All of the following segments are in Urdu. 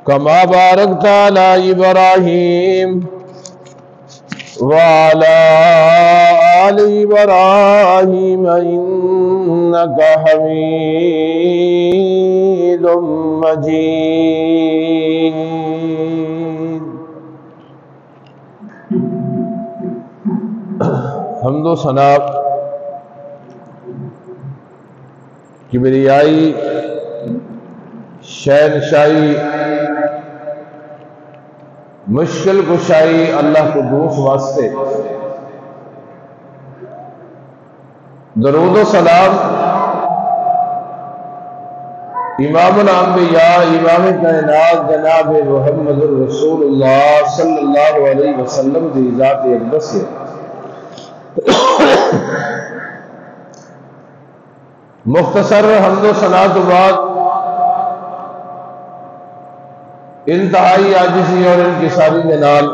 كما باركت على إبراهيم وعلى آل إبراهيم إنك حميد مجيد. حمد و ثنا، کبریائی، شہنشاہی، مشکل کشائی اللہ قدوس واسطے، درود و سلام امام الانبیاء، امام کائنات جناب محمد الرسول اللہ صلی اللہ علیہ وسلم کی ذات اقدس سے مختصر حمد و ثنا تو بعد انتہائی عاجزی اور انکساری کے نال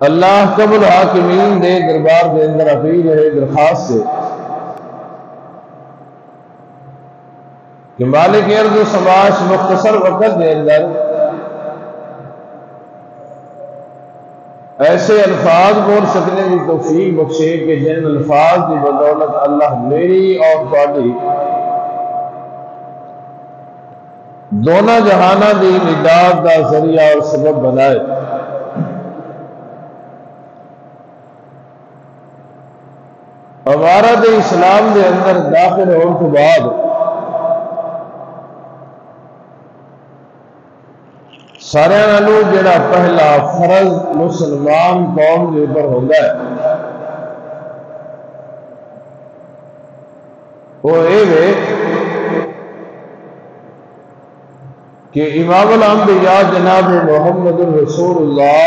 اللہ رب العالمین دے دربار کے اندر اپیل ہے، درخواست سے کہ مالک ارض و سماج مختصر وقت کے اندر ایسے الفاظ بول سکنے کی توفیق بخشے کہ جن الفاظ کی بدولت اللہ میری اور تواڈی دونوں جہانہ دی نجات دا ذریعہ اور سبب بنائے۔ ہمارا دے اسلام دے اندر داخل ہونے کے بعد سارے نالوں جڑا پہلا فرض مسلمان قوم کے اوپر ہوتا ہے وہ یہ ہے کہ امام الانبیاء جناب محمد الرسول اللہ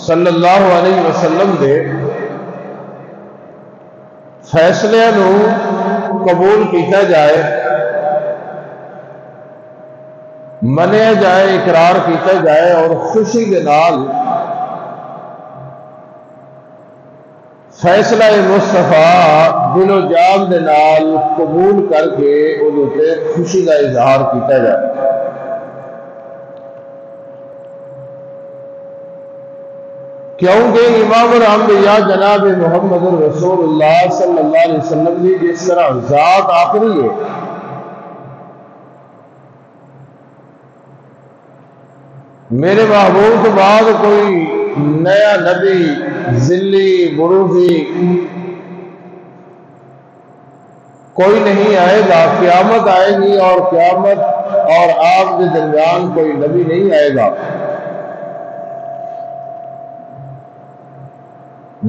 صلی اللہ علیہ وسلم دے فیصلے نو قبول کیتا جائے، منیا جائے، اقرار کیتا جائے اور خوشی کے نال فیصلہ مصطفیٰ دل و جان دے نال قبول کر کے انہوں خوشی کا اظہار کیتا جائے۔ کیونکہ امام الانبیاء جناب محمد الرسول اللہ صلی اللہ علیہ وسلم کی جس طرح ذات آخری ہے، میرے محبوب کے بعد کوئی نیا نبی ذلی بروزی کوئی نہیں آئے گا، قیامت آئے گی اور قیامت اور آپ کے درمیان کوئی نبی نہیں آئے گا۔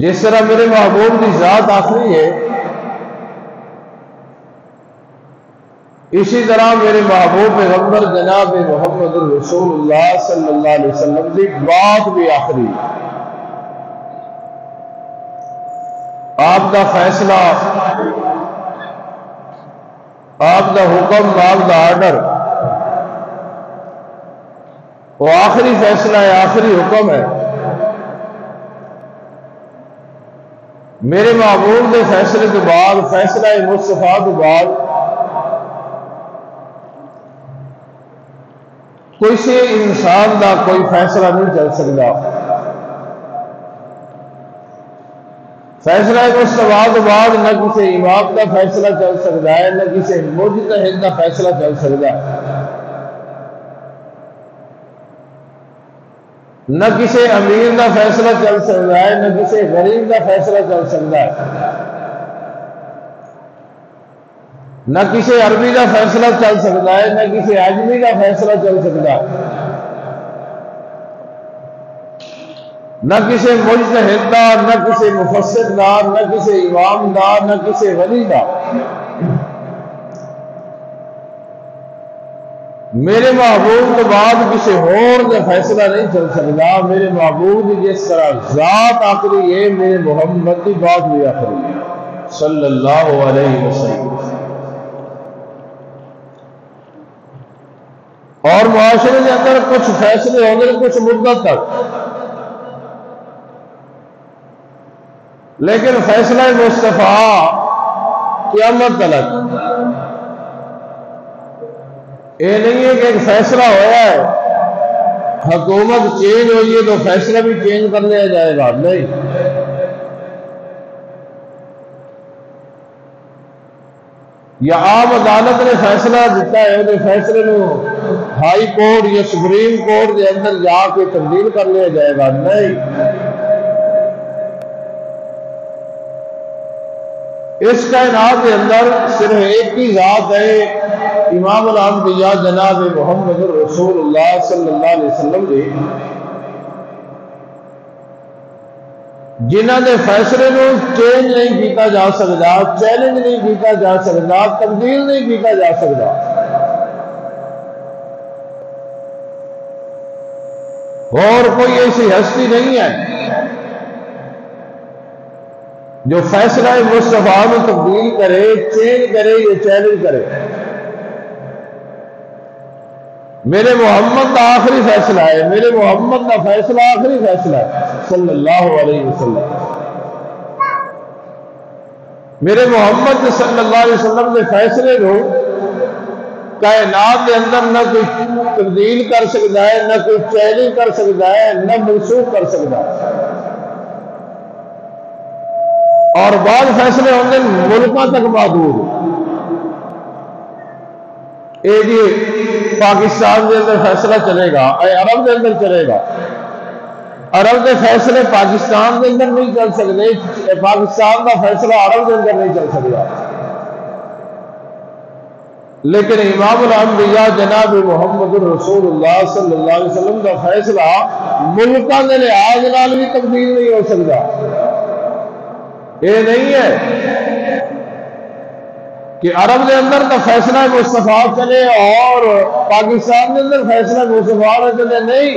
جس طرح میرے محبوب کی ذات آخری ہے، اسی طرح میرے محبوب پیغمبر جناب محمد الرسول اللہ صلی اللہ علیہ وسلم کی بات بھی آخری ہے۔ آپ کا فیصلہ، آپ کا حکم، آپ کا آرڈر وہ آخری فیصلہ ہے، آخری حکم ہے۔ میرے محبوب کے فیصلے کے بعد، فیصلہ مصطفیٰ کے بعد کوئی سے انسان کا کوئی فیصلہ نہیں چل سکتا۔ فیصلہ مصطفیٰ کے بعد نہ کسی امام کا فیصلہ چل سکتا ہے، نہ کسی مجتہد کا فیصلہ چل سکتا ہے، نہ کسی امیر کا فیصلہ چل سکتا ہے، نہ کسی غریب کا فیصلہ چل سکتا ہے، نہ کسی عربی کا فیصلہ چل سکتا ہے، نہ کسی عجمی کا فیصلہ چل سکتا ہے، نہ کسی مجتہد کا، نہ کسی مفسر کا، نہ کسی امام کا، نہ کسی ولی کا۔ میرے محبوب کے بعد کسی اور کا فیصلہ نہیں چل سکتا۔ میرے محبوب کی جس طرح ذات آخری ہے، میرے محمد کی بات بھی آخری ہے صلی اللہ علیہ وسلم۔ اور معاشرے کے اندر کچھ فیصلے ہوں گے کچھ مدت تک، لیکن فیصلہ مصطفیٰ قیامت تلک یہ نہیں ہے کہ ایک فیصلہ ہوا ہے، حکومت چینج ہوئی ہے تو فیصلہ بھی چینج کر لیا جائے گا، نہیں۔ یا عام عدالت نے فیصلہ دیتا ہے، وہ فیصلے نو ہائی کورٹ یا سپریم کورٹ کے اندر جا کے تبدیل کر لیا جائے گا، نہیں۔ اس کائنات کے اندر صرف ایک ہی ذات ہے، امام الانبیاء جناب محمد رسول اللہ صلی اللہ علیہ وسلم دی، جنہاں دے فیصلے نو چینج نہیں کیتا جا سکتا، چیلنج نہیں کیتا جا سکتا، تبدیل نہیں کیتا جا سکتا۔ اور کوئی ایسی ہستی نہیں ہے جو فیصلہ مصطفیٰ میں تبدیل کرے، چینج کرے یا چیلنج کرے۔ میرے محمد کا آخری فیصلہ ہے، میرے محمد کا فیصلہ آخری فیصلہ ہے صلی اللہ علیہ وسلم۔ میرے محمد صلی اللہ علیہ وسلم کے فیصلے کو کائنات کے اندر نہ کوئی تبدیل کر سکتا ہے، نہ کوئی چیلنج کر سکتا ہے، نہ منسوخ کر سکتا ہے۔ اور بعض فیصلے ہوتے ہیں ملکوں تک محدود، یہ جی پاکستان کے اندر فیصلہ چلے گا، عرب کے اندر چلے گا، عرب کے فیصلے پاکستان کے اندر نہیں چل سکتے، پاکستان کا فیصلہ عرب کے اندر نہیں چل سکتا۔ لیکن امام الانبیاء جناب محمد رسول اللہ صلی اللہ علیہ وسلم کا فیصلہ ملکوں کے لحاظ نال بھی تبدیل نہیں ہو سکتا۔ یہ نہیں ہے کہ عرب کے اندر کا فیصلہ مصطفیٰ چلے اور پاکستان کے اندر فیصلہ مصطفیٰ نہ چلے، نہیں۔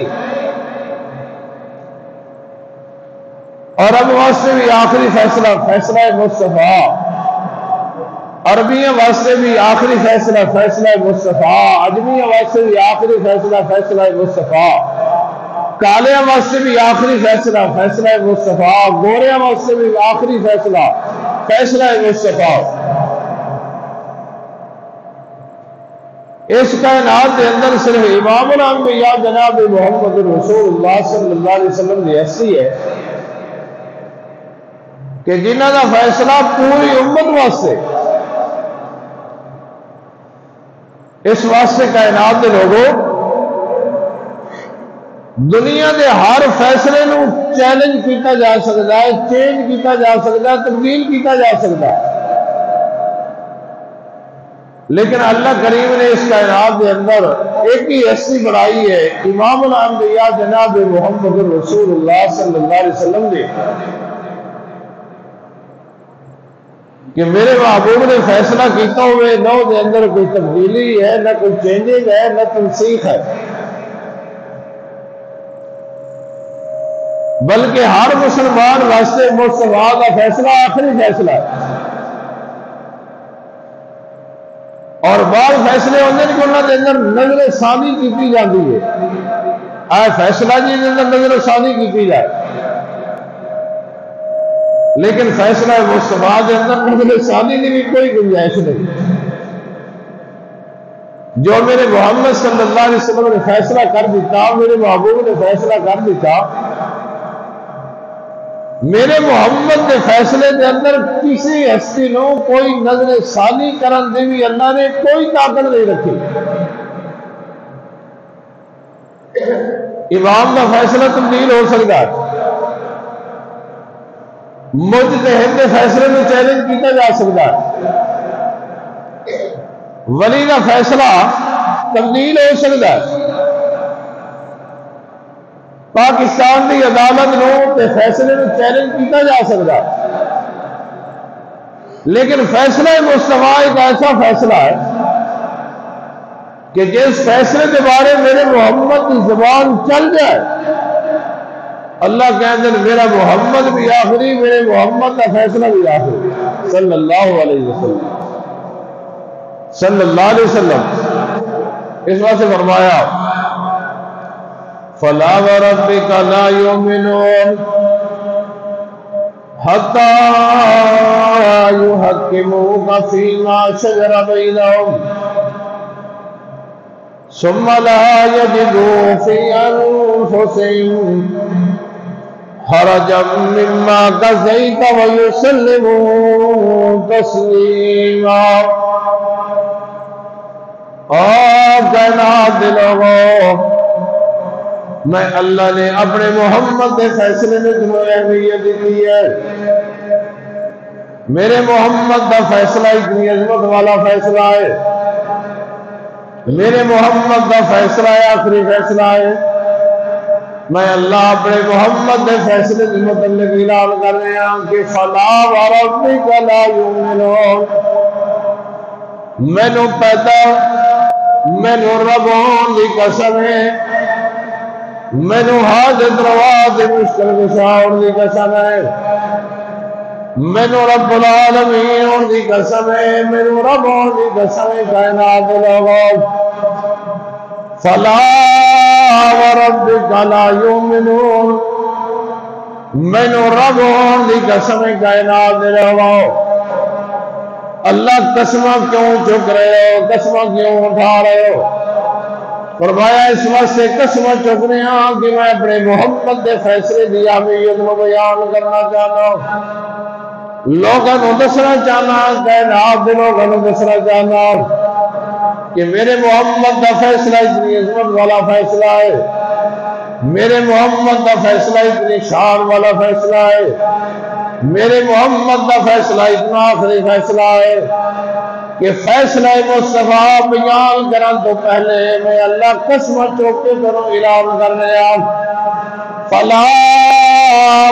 عرب واسطے بھی آخری فیصلہ مصطفیٰ، عربیوں واسطے بھی آخری فیصلہ مصطفیٰ، عجمیوں واسطے بھی آخری فیصلہ مصطفیٰ، کالیاں واسطے بھی آخری فیصلہ مصطفیٰ، گوریاں واسطے بھی آخری فیصلہ مصطفیٰ۔ اس کائنات کے اندر صرف امام الانبیاء جناب محمد رسول اللہ صلی اللہ علیہ وسلم کی ایسی ہے کہ جنہوں کا فیصلہ پوری امت واسطے، اس واسطے کائنات کے لوگوں دنیا کے ہر فیصلے نو چیلنج کیتا جا سکتا ہے، چینج کیتا جا سکتا ہے، تبدیل کیتا جا سکتا ہے، لیکن اللہ کریم نے اس کائنات کے اندر ایک ہی ہستی بنائی ہے، امام الانبیاء جناب محمد رسول اللہ صلی اللہ علیہ وسلم نے، کہ میرے محبوب نے فیصلہ کیتا ہوئے نہ دے اندر کوئی تبدیلی ہے، نہ کوئی چینجنگ ہے، نہ تنسیخ ہے، بلکہ ہر مسلمان واسطے مصطفیٰ کا فیصلہ آخری فیصلہ ہے۔ اور بعض فیصلے ہوتے ہیں کہ انہوں کے اندر نظر ثانی کی جاتی ہے، فیصلہ جی کے اندر نظر ثانی کی جائے، لیکن فیصلہ مصطفیٰ کے اندر نظر ثانی کی بھی کوئی گنجائش نہیں۔ جو میرے محمد صلی اللہ علیہ وسلم نے فیصلہ کر دیتا، میرے محبوب نے فیصلہ کر دیتا، میرے محمد کے فیصلے کے اندر کسی ہستی نو کوئی نظر ثانی کرن دی بھی اللہ نے کوئی طاقت نہیں رکھی۔ امام کا فیصلہ تبدیل ہو سکتا ہے، مجتہد کے فیصلے میں چیلنج کیتا جا سکتا ہے، ولی کا فیصلہ تبدیل ہو سکتا ہے، پاکستان کی عدالت نو تے فیصلے میں چیلنج کیتا جا سکتا ہے، لیکن فیصلہ مصطفیٰ ایک ایسا فیصلہ ہے کہ جس فیصلے کے بارے میرے محمد کی زبان چل جائے، اللہ کہتے ہیں میرا محمد بھی آخری، میرے محمد کا فیصلہ بھی آخری، صلی اللہ علیہ وسلم، صلی اللہ علیہ وسلم۔ اس بات سے فرمایا فَلَا وَرَبِّكَ لَا يُؤْمِنُونَ حتى يحكموك فيما شجر بينهم ثم لا يجدوا في أنفسهم حرجا مما قضيت ويسلموا تسليما. کائنات لوگوں، میں اللہ نے اپنے محمد کے فیصلے میں تمہیں اہمیت دی ہے. میرے محمد کا فیصلہ اتنی عظمت والا فیصلہ ہے. میرے محمد کا فیصلہ ہے آخری فیصلہ ہے. میں اللہ اپنے محمد کے فیصلے کے متعلق اعلان کر رہے ہیں کہ فلا وربک لا یؤمنون. مینوں پیدا مینوں رب ہون دی قسم ہے، مینوں حاجت روا دی مشکل کشا ہون دی قسم ہے، مینوں رب العالمین ہون دی قسم ہے، مینوں رب ہون دی قسم ہے. کائنات لوگوں، فلا وربک لا یؤمنون، مینوں رب ہون دی قسم ہے. کائنات لوگوں، اللہ قسمہ کیوں چک رہے ہو، قسمہ کیوں اٹھا رہے ہو؟ فرمایا اس واسطے قسمہ چک رہے ہیں کہ میں اپنے محمد کے فیصلے دی اہمیت کو بیان کرنا چاہتا ہوں، لوگوں کو دسنا چاہنا، کائنات کے لوگوں کو دسنا چاہنا کہ میرے محمد کا فیصلہ اتنی عظمت والا فیصلہ ہے، میرے محمد کا فیصلہ اتنی شان والا فیصلہ ہے، میرے محمد کا فیصلہ اتنا آخری فیصلہ ہے کہ فیصلہ مصطفیٰ بیان کرن تو پہلے میں اللہ قسم چوک کے کروں اعلان کر رہے ہیں. فلا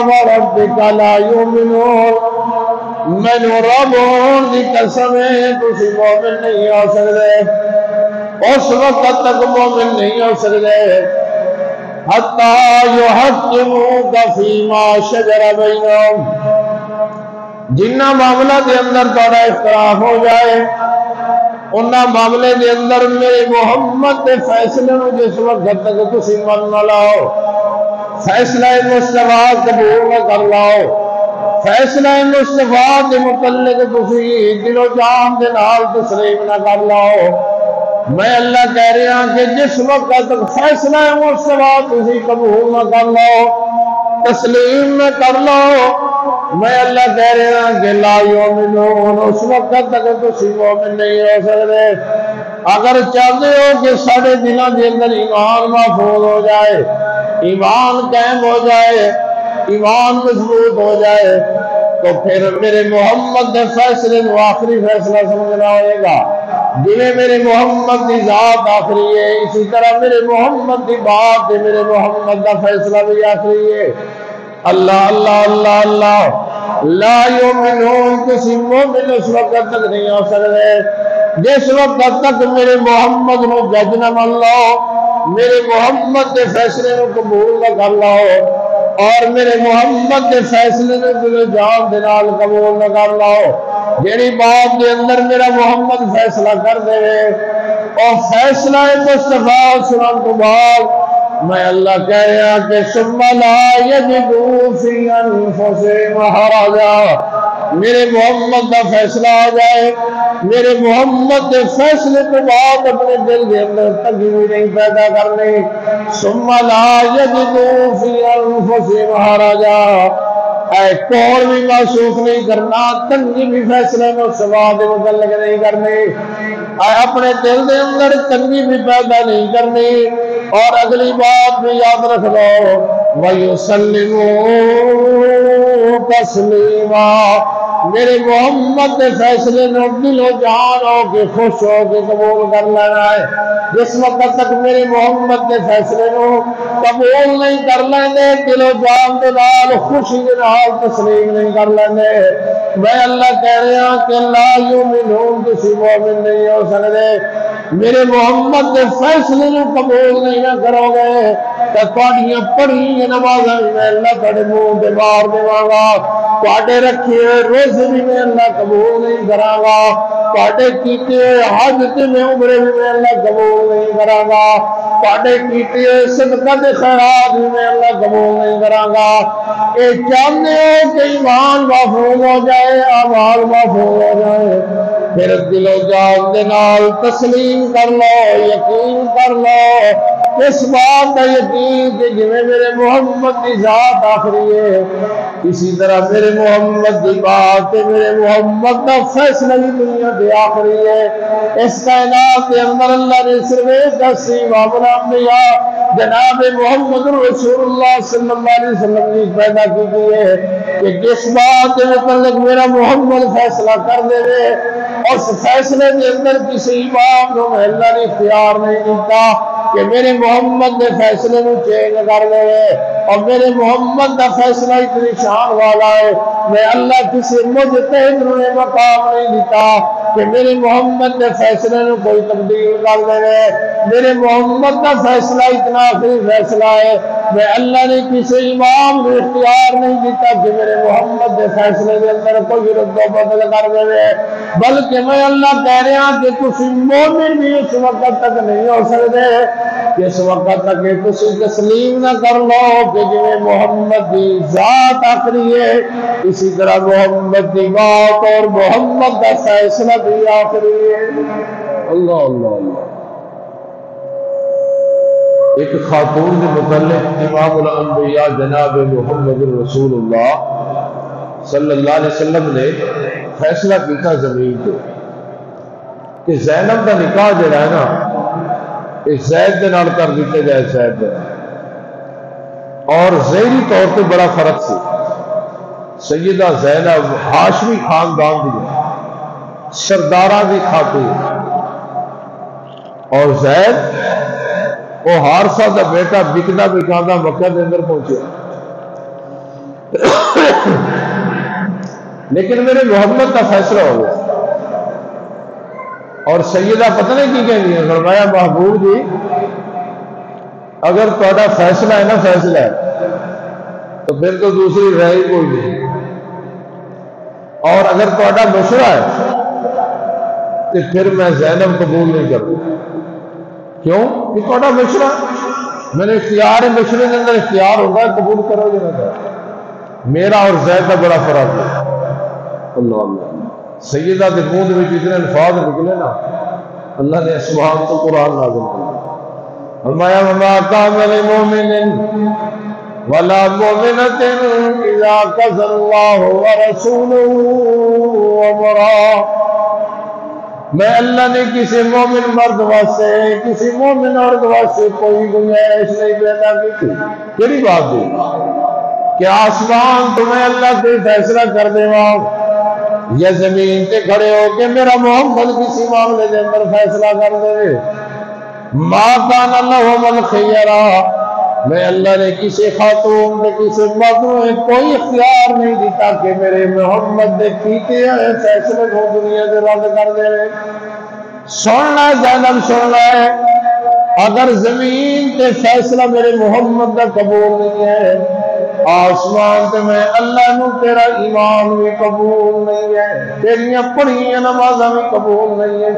وربک لا یؤمنون، مینوں رب ہون دی قسم ہے تسی مومن نہیں ہو سکتے، اس وقت تک مومن نہیں ہو سکتے حتی یحکموک فیما شجر بینہم، جنہ معاملہ دے اندر تھوڑا اختلاف ہو جائے انہاں معاملے دے اندر میرے محمد دے فیصلے نو جس وقت تک تسی من نہ لاؤ، فیصلہ مصطفیٰ قبول نہ کر لاؤ، فیصلہ مصطفیٰ دے متعلق تسی دل و جان دے نال تسلیم نہ کر لاؤ، میں اللہ کہہ رہا ہوں کہ جس وقت تک فیصلہ مصطفیٰ تسی قبول نہ کر لاؤ، تسلیم نہ کر لاؤ، میں اللہ کہہ رہا ہوں کہ لا یؤمنون، اس وقت تک تسی مومن نہیں ہو سکتے. اگر چاہتے ہو کہ سارے دلوں کے اندر ایمان محفوظ ہو جائے، ایمان قائم ہو جائے، ایمان مضبوط ہو جائے، تو پھر میرے محمد کے فیصلے کو آخری فیصلہ سمجھنا ہوئے گا. جنہیں میرے محمد کی ذات آخری ہے، اسی طرح میرے محمد کی بات ہے، میرے محمد کا فیصلہ بھی آخری ہے. اللہ اللہ اللہ اللہ، لا یؤمنون، کسی مومن اس وقت تک نہیں ہو سکتے جس وقت تک میرے محمد کو جج نہ مان لو، میرے محمد کے فیصلے کو قبول نہ کر لو، اور میرے محمد کے فیصلے کو دل جان دے نال قبول نہ کر لو. جیڑی بات دے اندر میرا محمد فیصلہ کر دے اور فیصلہ مصطفیٰ سنن تو بعد میں اللہ کہہ رہا کہ ثم لا یجدوا فی انفسہم حرجا، میرے محمد کا فیصلہ آ جائے، میرے محمد کے فیصلے کے بعد اپنے دل کے اندر تنگی نہیں پیدا کرنی. ثم لا یجدوا فی انفسہم حرجا، اے کوڑ بھی محسوس نہیں کرنا، تنگی بھی فیصلے میں سواد متعلق نہیں کرنی، اے اپنے دل کے اندر تنگی بھی پیدا نہیں کرنی. اور اگلی بات بھی یاد رکھ لو، وَيُسَلِّمُوا تَسْلِيمًا، میرے محمد کے فیصلے میں دل و جان ہو کے خوش ہو کے قبول کر لینا ہے. جس وقت تک میرے محمد کے فیصلے کو قبول نہیں کر لینے، دل و جان کے نال خوشی کے نال تسلیم نہیں کر لینے، میں اللہ کہہ رہا کہ لا یؤمنون، کسی مومن نہیں ہو سکتے. میرے محمد کے فیصلے کو قبول نہیں نہ کرو گے تھوڑیاں پڑھی نمازاں بھی میں اللہ تھوڑے منہ تے مار دیواں گا، تھوڑے رکھے روزے بھی میں اللہ قبول نہیں کراں گا، تھوڑے کیتے حج تے میں عمرے بھی میں اللہ قبول نہیں کراں گا، تھوڑے کیتے صدقہ تے خیرات بھی میں اللہ قبول نہیں کراں گا۔ اے چاہتے ہو کہ ایمان محفوظ ہو جائے، اعمال محفوظ ہو جائے، پھر دل و جان دے نال تسلیم کر لو، یقین کر لو اس بات کا یقین کہ جویں میرے محمد کی ذات آخری ہے، اسی طرح میرے محمد کی بات میرے محمد کا فیصلہ بھی دنیا کے آخری ہے۔ اس کائنات کے اندر اللہ نے صرف ایک ہستی امام الانبیاء جناب محمد رسول اللہ صلی اللہ علیہ وسلم نے پیدا کی ہے کہ جس بات کے متعلق میرا محمد فیصلہ کر دے اس فیصلے کے اندر کسی امام کو اللہ نے اختیار نہیں دیتا کہ میرے محمد نے فیصلے کو چینج کر دے، اور میرے محمد کا فیصلہ اتنی شان والا ہے، میں اللہ کسی مجتہد نے مقام نہیں دیتا کہ میرے محمد نے فیصلے کو کوئی تبدیل کر دے۔ میرے محمد کا فیصلہ اتنا آخری فیصلہ ہے، میں اللہ نے کسی امام کو اختیار نہیں دیتا کہ میرے محمد کے فیصلے کے اندر کوئی رد و بدل کر دے، بلکہ میں اللہ کہہ رہا کہ تسی مومن بھی اس وقت تک نہیں ہو سکتے کہ اس وقت تک کہ تسی تسلیم نہ کر لو کہ جویں محمد کی ذات آخری ہے اسی طرح محمد کی بات اور محمد کا فیصلہ بھی آخری ہے۔ اللہ اللہ اللہ۔ ایک خاتون کے متعلق امام الانبیاء جناب محمد رسول اللہ صلی اللہ علیہ وسلم نے فیصلہ کیا زمین پہ کہ زینب کا نکاح جڑا ہے نا اس زید کے نال کر دیتے جائے زید دے، اور ظاہری طور پہ بڑا فرق سی، سیدہ زینب ہاشمی خاندان دی سرداراں دی خاتون، اور زید وہ حارثہ دا بیٹا بکدا بکاندہ مکہ کے اندر پہنچے، لیکن میرے محمد کا فیصلہ ہو گیا۔ اور سیدہ پتہ نہیں کی کہیں گی، فرمایا محبوب جی اگر تہاڈا فیصلہ ہے نا فیصلہ ہے تو پھر تو دوسری رائے کوئی نہیں، اور اگر تہاڈا مشورہ ہے تو پھر میں زینب قبول نہیں کروں۔ کیوں کہ تہاڈا مشورہ میں نے اختیار ہے، مشورے کے اندر اختیار ہوگا قبول کرو گے نہ میرا اور زید کا بڑا فرق ہے۔ اللہ اللہ۔ سیدہ کے منہ میں جتنے الفاظ نکلے نا اللہ نے سبحان تو قرآن نازل کیا، فرمایا وما كان لمؤمن ولا مؤمنة اذا قضى الله ورسوله امرا، میں اللہ نے کسی مومن مرد واسطے کسی مومن عورت واسطے کوئی گنجائش نہیں پیدا کی تھی۔ کیڑی بات دی کہ آسمان تمہیں اللہ سے فیصلہ کر دے یا زمین تے کھڑے ہو کہ میرا محمد کسی معاملے کے اندر فیصلہ کر دے، ما کان لہم الخیرہ، میں اللہ نے کسی خاتون نے کسی مرد میں کوئی اختیار نہیں دیتا کہ میرے محمد نے کیتے ہیں فیصلے کو دنیا سے رد کر دے۔ سننا ہے زینب سننا ہے، اگر زمین تے فیصلہ میرے محمد کا قبول نہیں ہے آسمان تے میں اللہ نو تیرا ایمان بھی قبول نہیں ہے، تیریاں پڑھیاں نمازاں بھی قبول نہیں ہے،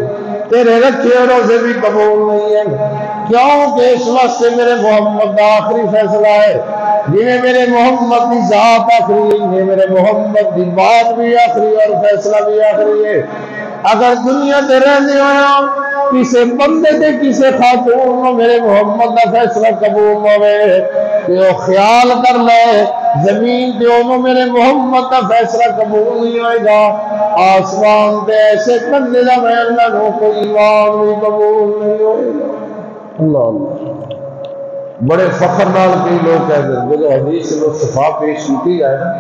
تیرے رکھے روزے بھی قبول نہیں ہے، کیونکہ اس واسطے میرے محمد کا آخری فیصلہ ہے، جنہیں میرے محمد کی ذات آخری ہے میرے محمد کی بات بھی آخری اور فیصلہ بھی آخری ہے۔ اگر دنیا تے رہنے ہویا کسی بندے تے کسی خاتون میں میرے محمد کا فیصلہ قبول ہوئے کہ وہ خیال کر لے زمین تے انہوں میرے محمد کا فیصلہ قبول نہیں ہوئے گا، آسمان تے ایسے بندے دا میں اللہ کو کوئی ایمان بھی قبول نہیں ہوئے گا۔ اللہ اللہ۔ بڑے فخر نال کئی لوگ کہتے ہیں جو حدیث مصطفیٰ پیش کی ہے نا،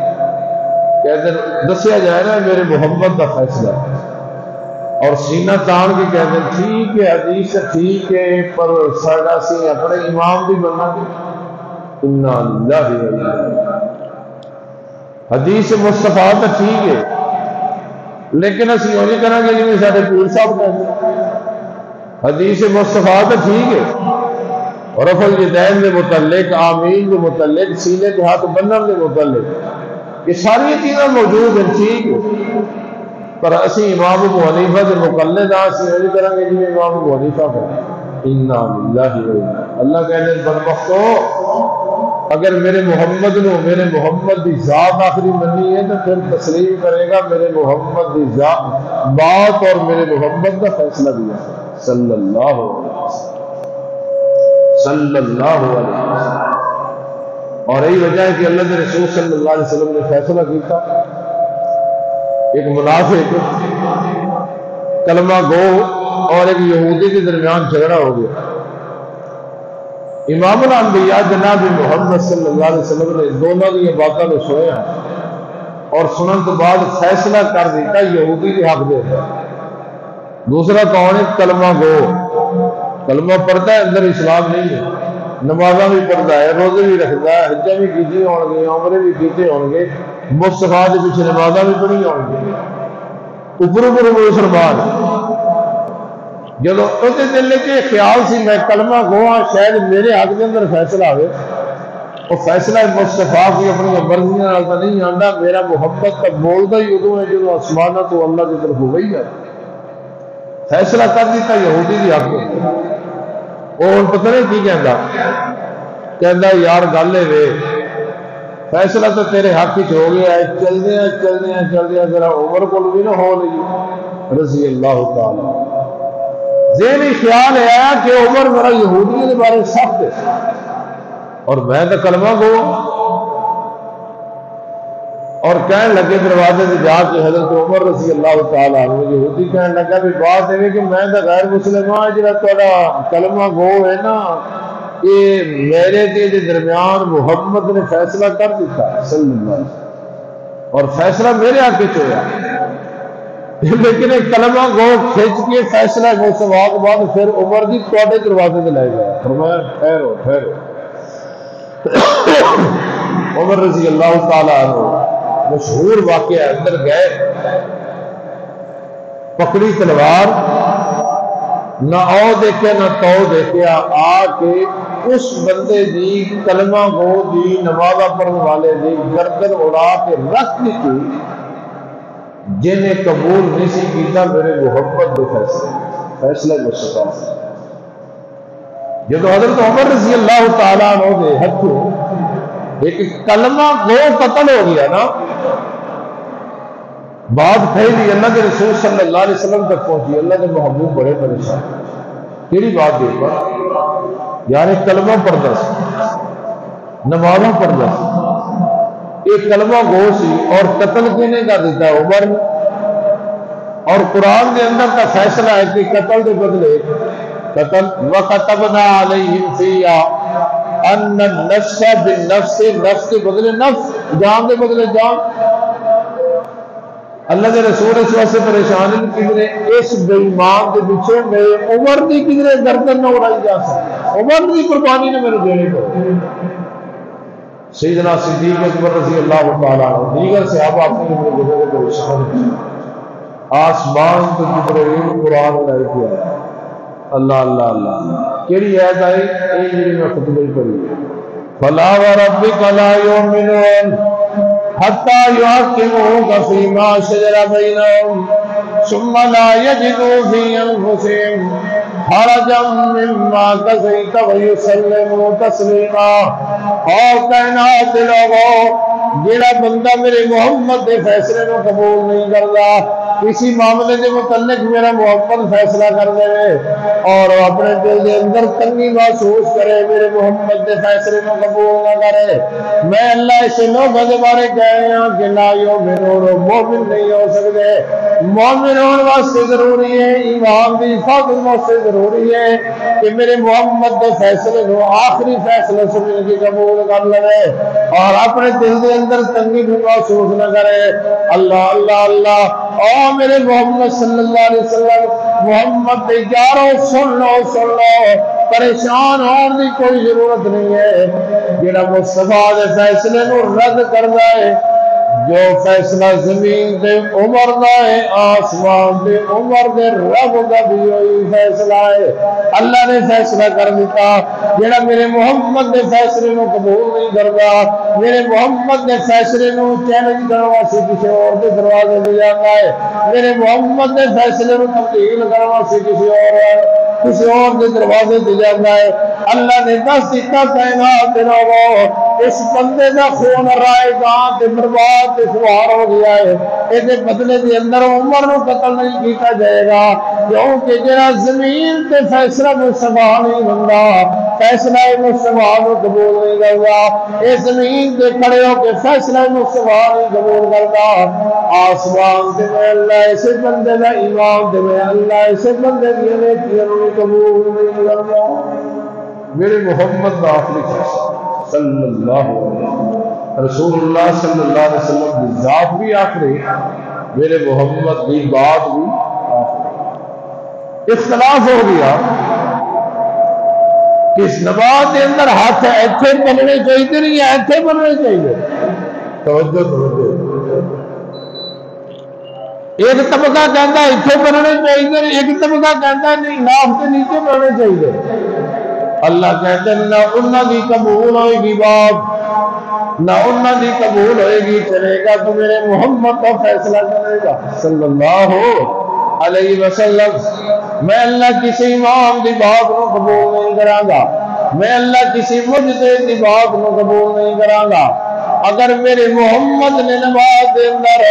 کہتے ہیں دسیا جائے نا میرے محمد کا فیصلہ، اور سینہ تان کے کہتے ہیں ٹھیک ہے حدیث ٹھیک ہے پر ساڈا سی اپنے امام بھی بننا گے، انا للہ و انا الیہ۔ حدیث مصطفیٰ تو ٹھیک ہے لیکن اسی وہ نہیں کریں گے جی سارے پیر صاحب کہتے ہیں، حدیث مصطفیٰ تو ٹھیک ہے رفع الیدین کے متعلق، آمین کے متعلق، سینے کے ہاتھ بننے کے متعلق، یہ ساری چیزیں موجود ہیں ٹھیک، پر اسی امام ابو حنیفہ کے مقلد ہاں، اسی نہیں کریں گے جی امام ابو حنیفہ کو انا للہ و انا، اللہ کہنے بدبختو اگر میرے محمد نو میرے محمد دی ذات آخری منی ہے تو پھر تسلیم کرے گا میرے محمد دی ذات بات اور میرے محمد کا فیصلہ دیا صلی اللہ علیہ وسلم، صلی اللہ علیہ وسلم۔ اور یہی وجہ ہے کہ اللہ کے رسول صلی اللہ علیہ وسلم نے فیصلہ کیا، ایک منافق کلمہ گو اور ایک یہودی کے درمیان جھگڑا ہو گیا، امام الانبیاء جناب محمد صلی اللہ علیہ وسلم نے دونوں کی یہ باتوں کو سنیا اور سنن تو بعد فیصلہ کر دیتا یہودی کے حق دے دیا۔ دوسرا کون ہے؟ کلمہ گو، کلمہ پڑھتا ہے اندر اسلام نہیں ہے، نمازاں بھی پڑھتا ہے، روزے بھی رکھتا ہے، حجاں بھی کیتی ہون گے، عمرے بھی کیتے ہون گے، مصطفیٰ کے پیچھے نمازاں بھی پڑھی ہون گے، اوپر مسلمان جب اس دل کے خیال سی میں کلمہ گو ہاں شاید میرے حق کے اندر فیصلہ آئے، وہ فیصلہ مصطفیٰ کی اپنی مرضیاں کا نہیں آندا، میرا محمد کا بولتا ہی ادو ہے جب آسمانہ تو اللہ کی طرف ہو گئی ہے، فیصلہ کر دیتا یہودی کی حق میں۔ وہ ہن پتہ نہیں کی کہندا یار گل ہے فیصلہ تو تیرے حق ہی ہو گیا ہے، چلدیاں ذرا عمر کو بھی نہ ہو لئی رضی اللہ تعالی۔ ذہنی خیال ہے کہ عمر ذرا یہودیوں کے بارے سخت ہے اور میں تو کلمہ گو، اور کہنے لگے دروازے سے جا کے حضرت عمر رضی اللہ تعالیٰ عنہ یہودی کہنے لگا بھی بات ہے کہ میں تو غیر مسلم ہاں، جڑا تہاڈا کلمہ گو ہے نا یہ میرے کے درمیان محمد نے فیصلہ کر دیتا صلی اللہ علیہ وسلم اور فیصلہ میرے حق وچ ہویا، لیکن ایک کلمہ گو کھچ کے فیصلہ کو سوا کے بعد پھر عمر دی تواڈے دروازے تے لے گیا، فرمایا ٹھہرو عمر رضی اللہ تعالیٰ عنہ مشہور واقعہ، اندر گئے پکڑی تلوار، نہ او دیکھے نہ تو دیکھیا، آ کے اس بندے دی کلمہ گو دی نمازہ پڑھنے والے دی گردن اڑا کے رکھ دی جنہیں قبول نہیں سی کیتا میرے محمد دے فیصلہ مصطفیٰ۔ جب حضرت عمر رضی اللہ تعالیٰ عنہ دے ہتھوں ایک کلمہ گو قتل ہو گیا نا، بات پھیلی اللہ کے رسول صلی اللہ علیہ وسلم تک پہنچی، اللہ کے محبوب بڑے پریشان، کیڑی بات دیکھا یعنی کلمہ پڑھتا سی، نمازاں پڑھتا سی، ایک کلمہ گو سی اور قتل کینے کر دیتا ہے عمر نے، اور قرآن کے اندر کا فیصلہ ہے کہ قتل کے بدلے قتل وَكَتَبْنَا عَلَيْهِمْ فِيهَا أَنَّ النَّفْسَ بِالنَّفْسِ، نفس کے بدلے نفس، جان کے بدلے جان۔ اللہ کے رسول اس واسطے پریشان ہے کہ اس بے ایمان کے پیچھے میرے عمر کی کدھر گردن نہ اڑائی جا سکتی، عمر کی قربانی نے میرے دینے کو۔ سیدنا صدیق اکبر رضی اللہ تعالیٰ عنہ دیگر صحابہ اپنے اپنے جگہ کو پریشان ہیں، آسمان تو جبرائیل قرآن لائے کیا اللہ اللہ اللہ کیڑی آیت آئی اے جڑی میں خطبے پڑھی فلا وربک لا یؤمنون حتی یحکموک فیما شجر بینہم ثم لا یجدوا فی انفسہم حرجا مما قضیت ویسلموا تسلیما۔ اور کائنات لوگوں جڑا بندہ میرے محمد کے فیصلے کو قبول نہیں کرتا، کسی معاملے کے متعلق میرا محمد فیصلہ کر دے اور اپنے دل کے اندر تنگی محسوس کرے، میرے محمد کے فیصلے کو قبول نہ کرے، میں اللہ ایسے لوگوں کے بارے کہہ رہا ہوں کہ لا یؤمنون، مومن نہیں ہو سکتے۔ مومن ہونے واسطے ضروری ہے، ایمان کی حفاظت واسطے ضروری ہے کہ میرے محمد کے فیصلے کو آخری فیصلے سمجھ کے قبول کر لے اور اپنے دل کے اندر تنگی بھی محسوس نہ کرے۔ اللہ اللہ اللہ، اور میرے محمد صلی اللہ علیہ وسلم محمد دے یارو سن لو پریشان ہونے کی کوئی ضرورت نہیں ہے، جڑا مصطفیٰ دے فیصلے نو رد کردا ہے جو فیصلہ زمین دے عمر دا ہے آسمان دے عمر دے رب دا بھی وہی فیصلہ ہے۔ اللہ نے فیصلہ کر دیتا جڑا میرے محمد دے فیصلے نو قبول نہیں کرتا، میرے محمد دے فیصلے نو چیلنج کرنے واسطے کسی اور دے دروازے دے جاتا ہے، میرے محمد دے فیصلے نو تبدیل کرنے واسطے کسی اور دے دروازے دے جاتا ہے۔ اللہ نے دس دیتا کائنات دے لوگو اس بندے دا خون رائے گاہ تے برباد تے خوار ہو گیا ہے، یہ بدلے دے اندر عمر نو قتل نہیں کیتا جائے گا، کیونکہ جڑا زمین تے فیصلہ مصطفیٰ نہیں بندا، فیصلہ مصطفیٰ نو قبول نہیں کرتا، یہ زمین تے کھڑے ہو کے فیصلہ مصطفیٰ نہیں قبول کرتا، آسمان تے میں اللہ اسے بندے دا ایمان تے میں اللہ اسے بندے دی نیکیاں نو قبول نہیں کرتا۔ میرے محمد دا آخری فیصلہ صلی اللہ علیہ وسلم، رسول اللہ صلی اللہ علیہ وسلم کی ذات بھی آخری، میرے محمد کی بات بھی آخری۔ اختلاف ہو گیا کہ اس نماز کے اندر ہاتھ ایتھے بننے چاہیے نہیں ایتھے بننے چاہیے۔ توجہ ایک طبقہ کہتا ہے ایتھے بننے چاہیے، ایک طبقہ کہتا ہے نہیں ناف کے نیچے بننے چاہیے۔ اللہ کہتے ہیں نہ انہوں کی قبول ہوئے گی بات، نہ انہوں کی قبول ہوئے گی، چلے گا تو میرے محمد کا فیصلہ کرے گا صلی اللہ علیہ وسلم۔ میں اللہ کسی امام کی بات کو قبول نہیں کراں گا، میں اللہ کسی مجتہد کی بات کو قبول نہیں کراں گا۔ اگر میرے محمد نے نماز دے اندر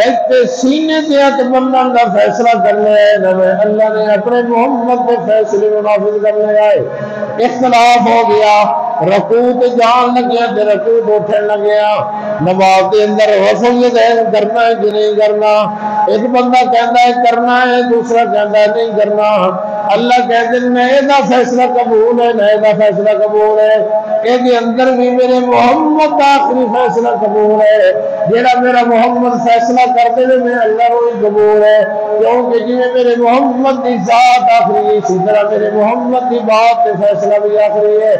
ایک سینے تے ہاتھ بنن کا فیصلہ کرنا ہے نہ میں اللہ نے اپنے محمد کے فیصلے کو نافذ کرنے آئے۔ اختلاف ہو گیا، رکوع تے جان لگیا تے رکوع تو اٹھن لگیا، نماز کے اندر غسل ذہن کرنا ہے کہ نہیں کرنا، ایک بندہ کہتا ہے کرنا ہے دوسرا کہتا ہے نہیں کرنا۔ اللہ کہتے ہیں نہ یہ فیصلہ قبول ہے نہ یہ فیصلہ قبول ہے، یہ اندر بھی میرے محمد کا آخری فیصلہ قبول ہے، جیڑا میرا محمد فیصلہ کرتے ہوئے میں اللہ کو قبول ہے، کیونکہ جی میرے محمد کی ذات آخری ہے اسی طرح میرے محمد کی بات کے فیصلہ بھی آخری ہے۔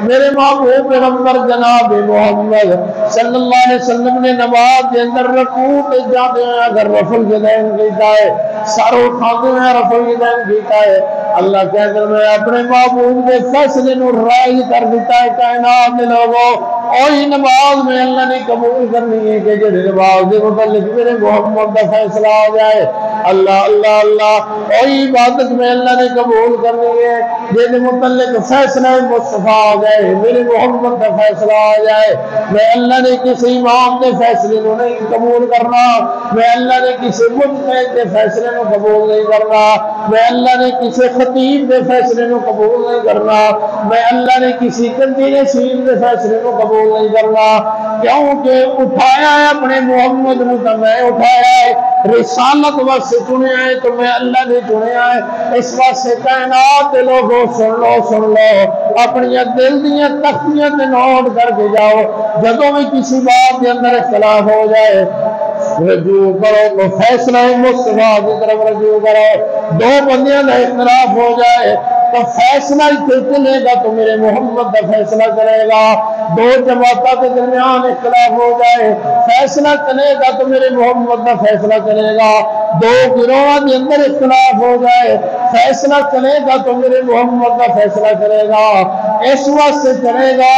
میرے محبوب پیغمبر جناب محمد صلی اللہ علیہ وسلم نے نماز کے اندر رکوع تے جاتے ہیں اگر رفع یدین کیتا ہے، سر اٹھاتے ہیں رفع یدین کیتا ہے، اللہ کہتے ہیں میں اپنے محبوب کے فیصلے نو رائج کر دیتا ہے کائنات کے لوگوں، وہی نماز میں اللہ نے قبول کرنی ہے کہ جڑی نماز کے متعلق میرے محمد کا فیصلہ آ جائے، اللہ اللہ اللہ وہی عبادت میں اللہ نے قبول کرنی ہے جس متعلق فیصلہ مصطفیٰ آ جائے، میرے محمد کا فیصلہ آ جائے۔ میں اللہ نے کسی امام کے فیصلے کو نہیں قبول کرنا، میں اللہ نے کسی مجتہد کے فیصلے کو قبول نہیں کرنا، میں اللہ نے کسی خطیب کے فیصلے کو قبول نہیں کرنا، میں اللہ نے کسی کندی نشین کے فیصلے کو قبول نہیں کرنا، کیونکہ اٹھایا ہے اپنے محمد نے تو میں اٹھایا ہے، رسالت واسطے چنے آئے تو میں اللہ نے چنے آئے، اس واسطے کائنات کے لوگوں سن لو اپنی دل دیا تختیاں تے نوٹ کر کے جاؤ، جدوں بھی کسی بات کے اندر اختلاف ہو جائے رجوع کرو تو فیصلہ مصطفیٰ کی طرف رجوع کرو، دو بندیاں کا اختلاف ہو جائے تو فیصلہ چلے گا تو میرے محمد کا فیصلہ کرے گا، دو جماعتوں کے درمیان اختلاف ہو جائے فیصلہ چلے گا تو میرے محمد کا فیصلہ چلے گا، دو گروہوں کے اندر اختلاف ہو جائے فیصلہ چلے گا تو میرے محمد کا فیصلہ چلے گا، اس واسطے چلے گا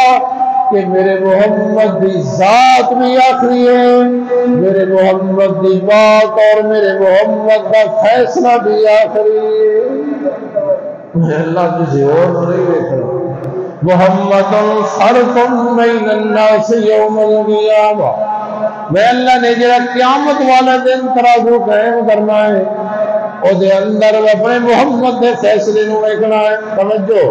کہ میرے محمد کی ذات بھی آخری ہے، میرے محمد کی بات اور میرے محمد کا فیصلہ بھی آخری ہے۔ اللہ کسی اور نہیں دیکھ رہا۔ محمد فرق بین الناس یوم القیامہ، میں اللہ نے جڑا قیامت والا دن ترازو قائم کرنا ہے او دے اندر اپنے محمد کے فیصلے نو ویکھنا ہے، توجہ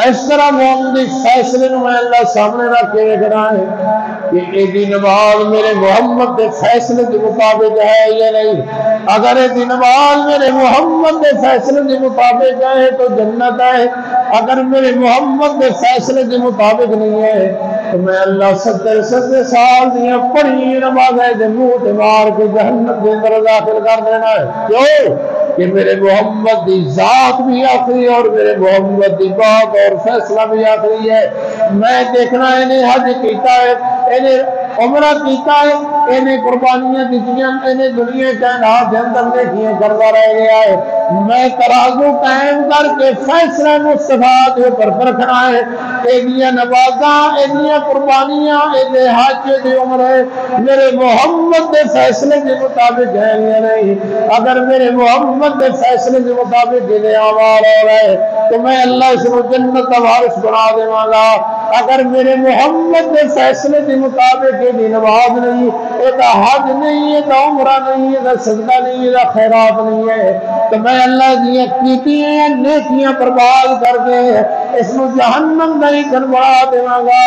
اس طرح محمد کے فیصلے نو میں اللہ سامنے رکھ کے ویکھنا ہے کہ ایدی نماز میرے محمد کے فیصلے کے مطابق ہے یا نہیں، اگر ایدی نماز میرے محمد کے فیصلے کے مطابق ہے تو جنت ہے، اگر میرے محمد کے فیصلے کے مطابق نہیں ہے تو میں اللہ 70 سال دیا پڑھی نمازیں دے منہ تے مار کے جہنم کے اندر داخل کر دینا ہے، کیوں کہ میرے محمد کی ذات بھی آخری اور میرے محمد کی بات اور فیصلہ بھی آخری ہے۔ میں دیکھنا انہیں حج کیتا ہے، انہیں عمرہ کیتا ہے، انہیں قربانیاں دیتیاں، انہیں دنیا کائنات دے اندر نیکیاں کرتا رہ گیا ہے۔ میں ترازو قائم کر کے فیصلہ مصطفیٰ کے اوپر پرکھنا ہے، ایدیاں نمازاں، ایدیاں قربانیاں، ایدے حج دے عمرے میرے محمد دے فیصلے کے مطابق ہے یا نہیں۔ اگر میرے محمد دے فیصلے کے مطابق یہ اعمال ہو رہے تو میں اللہ اس کو جنت کا وارث بنا دوں گا۔ اگر میرے محمد دے فیصلے کے مطابق یہ نماز نہیں، یہ حج نہیں، یہ عمرہ نہیں، یہ صدقہ نہیں، یہ خیرات نہیں ہے، تو میں اللہ کی کیتیاں نیکیاں برباد کر کے اس کو جہنم کا ایندھن بنا دوں گا،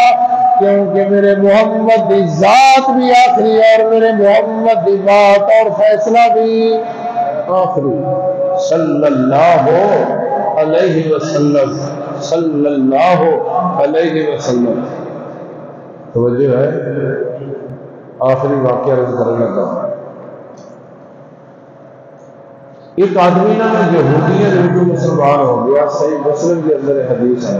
کیونکہ میرے محمد کی ذات بھی آخری اور میرے محمد کی بات اور فیصلہ بھی آخری صلی اللہ علیہ وسلم، صلی اللہ علیہ وسلم۔ توجہ ہے، آخری واقعہ رضی کرنے لگا۔ ایک آدمی نا یہودیاں جو مسلمان ہو گیا، صحیح مسلم کے اندر حدیث ہے،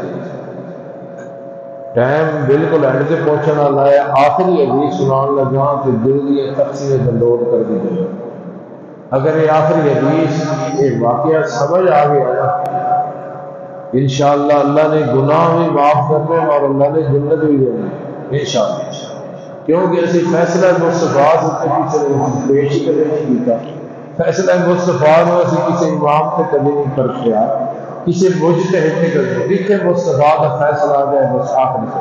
ٹائم بالکل اینڈ سے پہنچنا والا ہے، آخری حدیث سنان لگا کہ دل کی تقسیم ڈنڈوڑ کر دی جائے۔ اگر یہ آخری حدیث یہ واقعہ سمجھ آ گیا انشاءاللہ اللہ نے گناہ بھی معاف کرنے اور اللہ نے جنت بھی دینا انشاءاللہ، کیونکہ ایسی فیصلہ مصطفیٰ سے کسی پیش کرے نہیں کیتا، فیصلہ مصطفیٰ نے اسی کسی امام سے کبھی نہیں پرکھیا، کسی مجتہد نے کبھی لکھے مصطفیٰ کا فیصلہ آ جائے بس آخری سے۔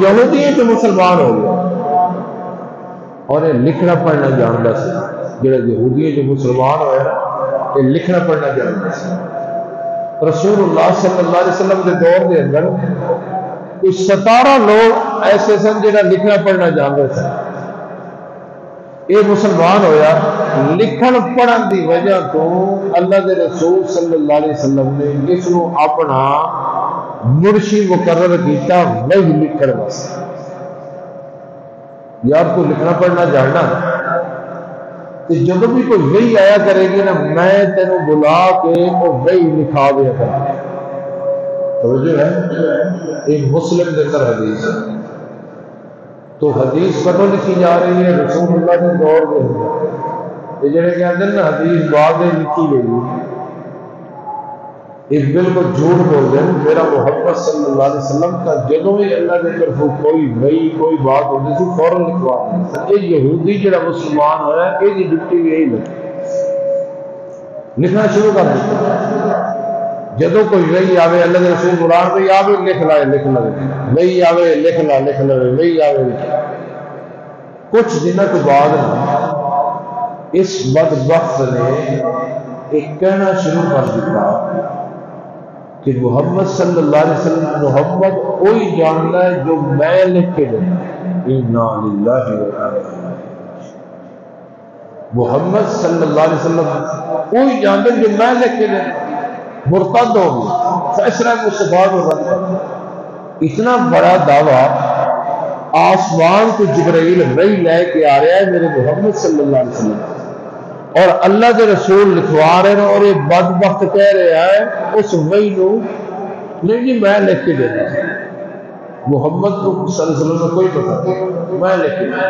یہودی تو مسلمان ہو گیا اور یہ لکھنا پڑھنا جانتا سی، جڑا یہودی جو مسلمان ہوئے نا یہ لکھنا پڑھنا جانتا سی۔ رسول اللہ صلی اللہ علیہ وسلم کے دور کے اندر کچھ 17 لوگ ایسے سن جڑا لکھنا پڑھنا جانتے تھے، یہ مسلمان ہویا، لکھن پڑھن دی وجہ تو اللہ کے رسول صلی اللہ علیہ وسلم نے اس کو اپنا مرشد مقرر کیتا وہی لکھن واسطے۔ یار کو لکھنا پڑھنا جاننا تو جب بھی کوئی وہی آیا کرے گی نا میں تینوں بلا کے وہ وہی لکھا دیا کروں۔ توجہ ہے، ایک مسلم کے اندر حدیث ہے، تو حدیث کتوں لکھی جا رہی ہے رسول اللہ کے دور کے اندر، یہ جڑے کہتے ہیں نا حدیث بعد میں لکھی گئی، یہ بالکل جھوٹ بول رہے ہیں۔ میرا محمد صلی اللہ علیہ وسلم کا جدوں بھی اللہ کی طرف کوئی وہی کوئی بات ہوتی تھی فوراً لکھوا دیں۔ یہ یہودی جڑا مسلمان ہوا ہے یہ ڈپٹی یہی لکھنا شروع کر دیتا، جدو کوئی وہی آوے اللہ کے رسول قرآن پہ آوے لکھ لائے لکھ لائے، وہی آوے لکھ لا لکھ لائے، وہی آوے لکھ لائے۔ کچھ دنوں کے بعد اس بدبخت نے ایک کہنا شروع کر دیا کہ محمد صلی اللہ علیہ وسلم محمد کوئی جانتا ہے جو میں لکھ کے دینا، انا للہ و انا الیہ راجعون۔ محمد صلی اللہ علیہ وسلم کوئی جانتا ہے جو میں لکھ کے دینا، مرتد ہو گیا، فیصلہ مصطفیٰ کو رد کر۔ اتنا بڑا دعویٰ آسمان کو جبرائیل وحی لے کے آ رہا ہے میرے محمد صلی اللہ علیہ وسلم، اور اللہ کے رسول لکھوا رہے ہیں، اور یہ بدبخت کہہ رہا ہے اس وحی نو نہیں جی میں لکھ کے دیتا، محمد کو صلی اللہ علیہ وسلم کو کوئی پتہ نہیں، میں لکھ کے دیتا۔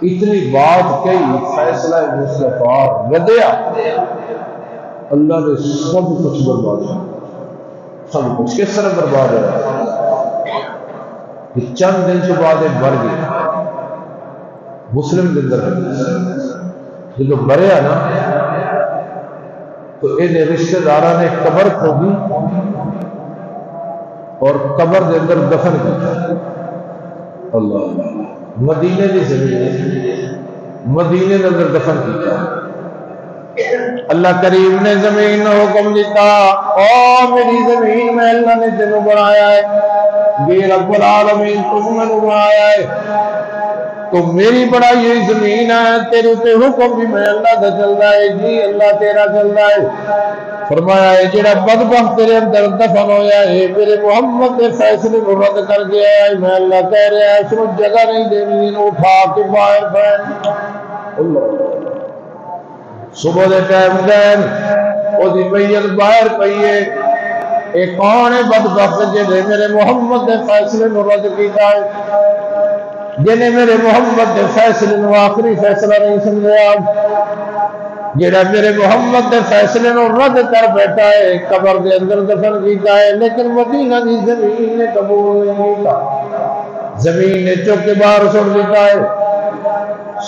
اتنی بات کہی، فیصلہ مصطفیٰ ردیا، اللہ نے سب کچھ برباد کیا، سب کچھ کس طرح برباد ہے کہ چند دن کے بعد مر گیا۔ مسلم کے اندر جب مریا نا تو یہ رشتہ دارہ نے قبر کھودی اور قبر کے اندر دفن کیا۔ اللہ مدینے کی زمین، مدینے کے اندر دفن کیا۔ اللہ کریم نے زمین میں حکم دیتا، او میری زمین میں اللہ نے تینوں بنایا ہے، بے رب العالمین تم نے بنایا ہے، تو میری بڑائی ہوئی زمین ہے، تیرے تے حکم بھی میں اللہ کا چلتا ہے، جی اللہ تیرا چلتا ہے۔ فرمایا ہے جڑا بدبخت تیرے اندر دفن ہویا ہے میرے محمد کے فیصلے کو رد کر گیا ہے، میں اللہ کہہ رہا ہے اس کو جگہ نہیں دینی، اٹھا کے باہر پھینک۔ اللہ صبح دے ٹائم دین او دی میت باہر پئی ہے، ایک کون ہے بدبخت جنہیں میرے محمد دے فیصلے نو رد کیتا ہے، جنہیں میرے محمد دے فیصلے نو آخری فیصلہ نہیں سمجھا، جنہیں میرے محمد دے فیصلے نو رد کر بیٹھا ہے، قبر دے اندر دفن کیتا ہے، لیکن مدینہ دی زمین نے قبول نہیں کیتا، زمین نے چک کے باہر چھوڑ دیتا ہے۔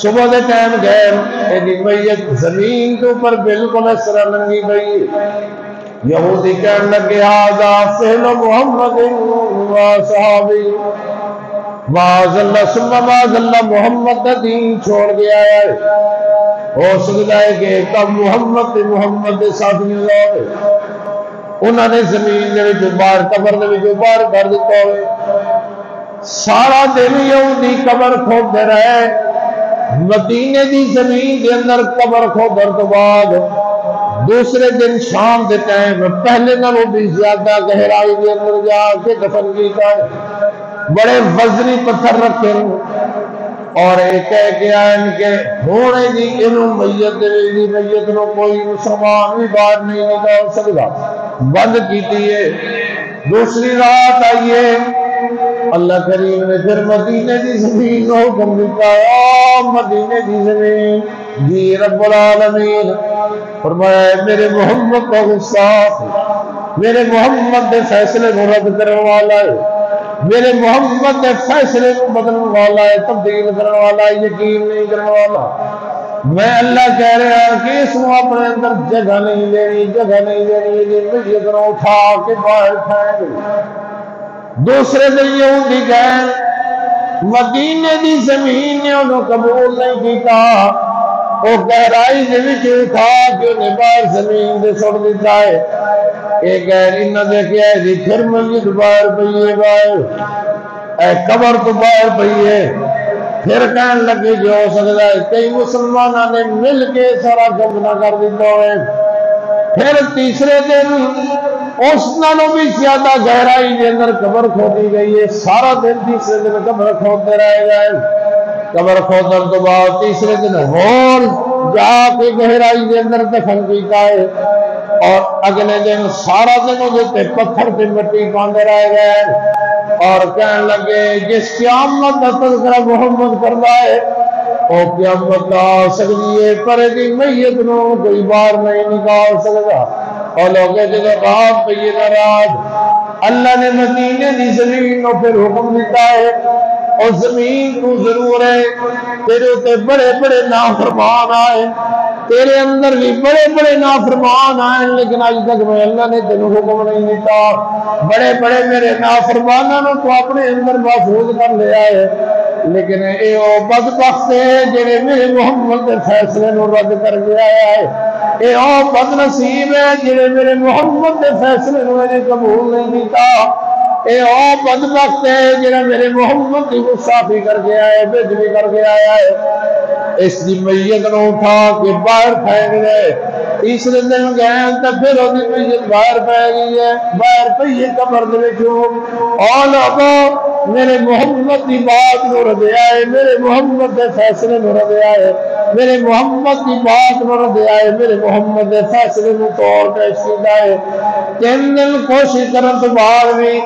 صبح دے ٹائم گئے ایڈی میت زمین کے اوپر بالکل اس طرح ننگی گئی، یہودی کہنے لگے ھذا فعل محمد و صحابی، معاذ اللہ ثم معاذ اللہ، محمد کا دین چھوڑ گیا ہے، ہو سکتا ہے کہ کب محمد کے ساتھی ہوئے انہوں نے زمین دے وچوں باہر قبر دے وچوں باہر کر دیتا ہوئے۔ سارا دن یہودی قبر کھودتے رہے، مدینے دی زمین دے اندر قبر کھودن تو بعد دوسرے دن شام دے ٹائم پہلے نالوں بھی زیادہ گہرائی دے اندر جا کے دفن کیتا ہے، بڑے وزنی پتھر رکھے اور ایک کہہ کے آئین کے ہونے جی انہوں میت نو کوئی مسلمان بھی باہر نہیں نکال سکتا، بند کیتی ہے۔ دوسری رات آئیے اللہ کریم نے پھر مدینے دی زمین کو حکم دیتا ہے، مدینے دی زمین جی رب العالمین فرمایا میرے محمد کا غصہ، میرے محمد دے فیصلے کو رد کرنے والا ہے، میرے محمد دے فیصلے کو بدلنے والا ہے، تبدیل کرنے والا ہے، یقین نہیں کرنے والا۔ میں اللہ کہہ رہا کہ اس کو اپنے اندر جگہ نہیں دینی، جگہ نہیں دینی، میت کو اٹھا کے باہر پھینک دو۔ دوسرے دن یہودی گئے مدینے دی زمین نے انہوں قبول نہیں کیتا، وہ گہرائی دے وچ اٹھا کے انہیں باہر زمین دے چھوڑ دیتا ہے۔ ایک غیر انہوں نے کیا ہے جی پھر میت باہر پئیے باہر اے قبر تو باہر پئیے، پھر کہنے لگے جو ہو سکتا ہے کئی مسلمانوں نے مل کے سارا گمنا کر دیتا ہے۔ پھر تیسرے دن اس نالوں بھی زیادہ گہرائی کے اندر قبر کھودی گئی ہے، سارا دن تیسرے دن قبر کھودتے رہے گئے، قبر کھودن تو بعد تیسرے دن اور جا کے گہرائی کے اندر دفن کیتا ہے، اور اگلے دن سارا دن ہوتے پتھر پہ مٹی پاندے رہ گئے، اور کہنے لگے جس قیامت کا تذکرہ محمد کرتا ہے وہ قیامت آ سکتی ہے پر دی میت نو کوئی بار نہیں نکال سکتا۔ اور لوگ جب رات پہ رات اللہ نے مدینے دی زمین کو پھر حکم دیتا ہے، اور زمین کو ضرور ہے تیرے تے بڑے بڑے نافرمان آئے، تیرے اندر بھی بڑے بڑے نافرمان آئے، لیکن آج تک میں اللہ نے تینوں حکم نہیں دیتا، بڑے بڑے میرے نافرمانوں کو اپنے اندر محفوظ کر لیا ہے، لیکن اے او بدبخت ہے جنہیں میرے محمد کے فیصلے نو رد کر کے آیا ہے، اے او بد نصیب ہے جنہیں میرے محمد کے فیصلے نو قبول نہیں دیتا، اے او بدبخت ہے جنہیں میرے محمد کی گستاخی کر کے آیا ہے، بے ادبی کر کے آیا ہے۔ اس دی میت نو اٹھا کے باہر پھینک دے، تیسرے دن گئے تو پھر وہ میت باہر پہ گئی ہے، باہر پہ یہ قبر دے وچوں اور لوگوں میرے محمد کی بات نو ردے آئے، میرے محمد کے فیصلے نو ردے آئے، میرے محمد کی بات نو ردے آئے، میرے محمد کے فیصلے نو توڑ پیش کیتا ہے۔ 3 دن کوشش کرن تو بعد بھی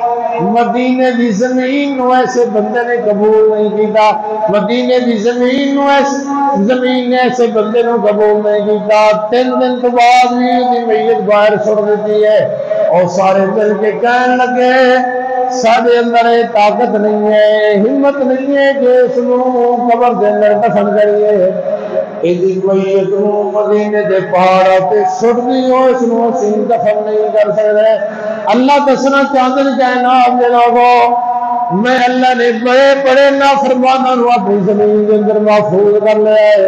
مدینے دی زمین نو ایسے بندے نے قبول نہیں کیتا، مدینے دی زمین نو ایسے بندے نو قبول نہیں کیتا۔ 3 دن تو بعد بھی انہی میت باہر چھوڑ دیتی ہے، اور سارے مل کے کہنے لگے سارے اندر طاقت نہیں ہے، ہمت نہیں ہے کہ اس نو قبر دے اندر دفن کریے، ایدی میت نو مدینے دے پہاڑاں تے سٹ دیو، اس نو اسی دفن نہیں کر سکتے۔ اللہ دسنا چاہتے ہیں کائنات دے لوگوں میں اللہ نے بڑے بڑے نافرمانوں کو اپنی زمین کے اندر محفوظ کر لیا ہے،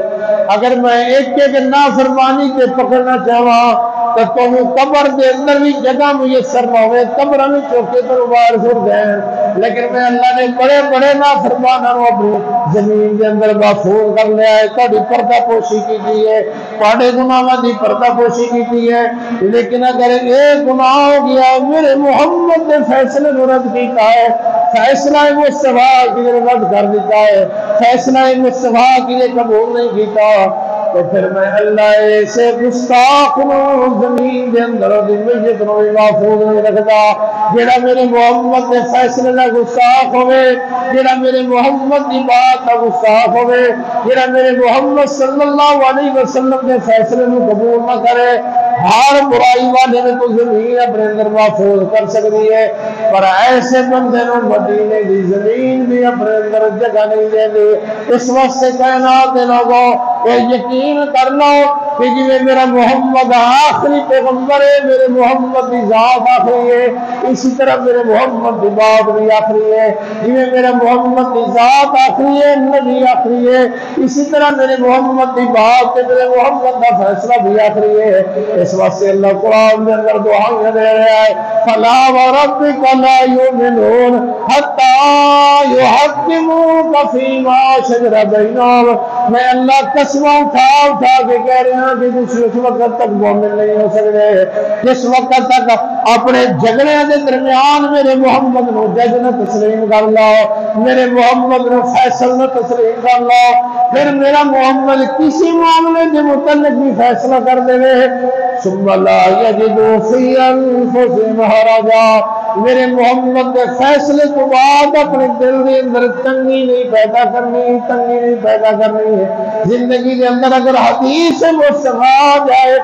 اگر میں ایک ایک نافرمانی سے پکڑنا چاہواں تو تم قبر دے اندر بھی جگہ میسر نہ ہوئے، قبر میں چوکے پر باہر چھوڑ گئے، لیکن میں اللہ نے بڑے بڑے نافرمانوں کو اپنی زمین کے اندر محفوظ کر لیا ہے، تھوڑی پردہ پوشی کی ہے، تھوڑے گناہاں دی پردہ پوشی کی ہے، لیکن اگر ایک گناہ ہو گیا میرے محمد نے فیصلے کو رد کیتا ہے، فیصلہ مصطفیٰ کی رد کر دیتا ہے، فیصلہ مصطفیٰ کی قبول نہیں کیتا، تو پھر میں اللہ ایسے گستاخ نو زمین دے اندر دی میت نو بھی محفوظ نہیں رکھدا جڑا میرے محمد دے فیصلے دا گستاخ ہوئے، جڑا میرے محمد دی بات دا گستاخ ہوئے، جڑا میرے محمد صلی اللہ علیہ وسلم دے فیصلے نو قبول نہ کرے، ہر برائی والے نے تو زمین اپنے اندر محفوظ کر سکتی ہے، پر ایسے بندے نو مدینے دی زمین بھی اپنے اندر جگہ نہیں دے دی۔ اس وقت سے کائنات دے لوگوں وہ یقین کر لو کہ جی میرا محمد آخری پیغمبر ہے، میرے محمد کی ذات آخری ہے، اسی طرح میرے محمد کی بات بھی آخری ہے، جی میرا محمد کی ذات آخری ہے، نبی آخری ہے، اسی طرح میرے محمد کی بات میرے محمد کا فیصلہ بھی آخری ہے۔ اس واسطے اللہ قرآن کے اندر دعائیں دے رہا ہے فلا وربک لا یؤمنون حتی یحکموک فیما شجر بینہم۔ میں اللہ قسمیں اٹھا کے کہہ رہے ہیں کہ کچھ اس وقت تک مومن نہیں ہو سکتے جس وقت تک اپنے جھگڑے کے درمیان میرے محمد نو جج نہ تسلیم کر لو، میرے محمد نو فیصل نہ تسلیم کر لو، پھر میرا محمد کسی معاملے کے متعلق بھی فیصلہ کر دے ثم لا یجدوا فی انفسہم حرجا۔ میرے محمد کے فیصلے تو بعد اپنے دل کے اندر تنگی نہیں پیدا کرنی، تنگی نہیں پیدا کرنی ہے۔ زندگی کے اندر اگر حدیث مصطفیٰ آ جائے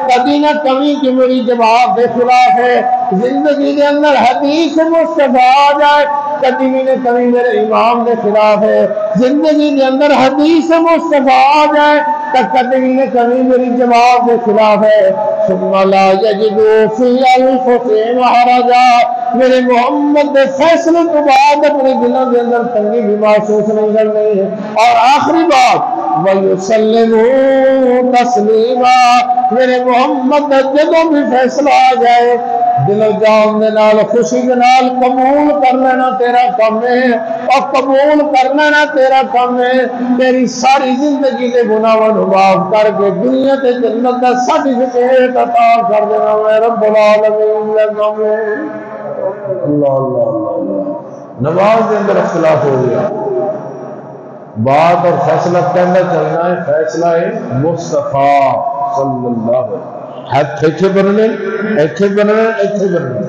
کبھی نہ کبھی کہ میری جواب کے خلاف ہے، زندگی کے اندر حدیث مصطفیٰ آ جائے کبھی نہ کبھی میرے امام کے خلاف ہے، زندگی کے اندر حدیث مصطفیٰ آ جائے تو کبھی نہ کبھی میری جواب کے خلاف ہے۔ ثم لا یجدوا فی انفسہم حرجا۔ میرے محمد کے فیصلے تو بعد اپنے دلوں کے اندر تنگی بھی محسوس نہیں کرنی ہے۔ اور آخری بات وَيُسَلِّمُوا تَسْلِيمًا۔ میرے محمد کا جدوں بھی فیصلہ آ جائے دل و جان دے نال خوشی دے نال قبول کر لینا تیرا کام ہے، اور قبول کر لینا تیرا کام ہے۔ تیری ساری زندگی کے گناہوں کو معاف کر کے دنیا تے جنت کا سرٹیفکیٹ عطا کر دینا میں رب العالمین کا کام ہے۔ اللہ اللہ اللہ اللہ۔ نماز کے اندر اختلاف ہو گیا، بات اور فیصلہ کہنا چلنا ہے، فیصلہ ہے مصطفیٰ صلی اللہ علیہ وسلم۔ ایتھے بننے ایتھے بننے ایتھے بننے،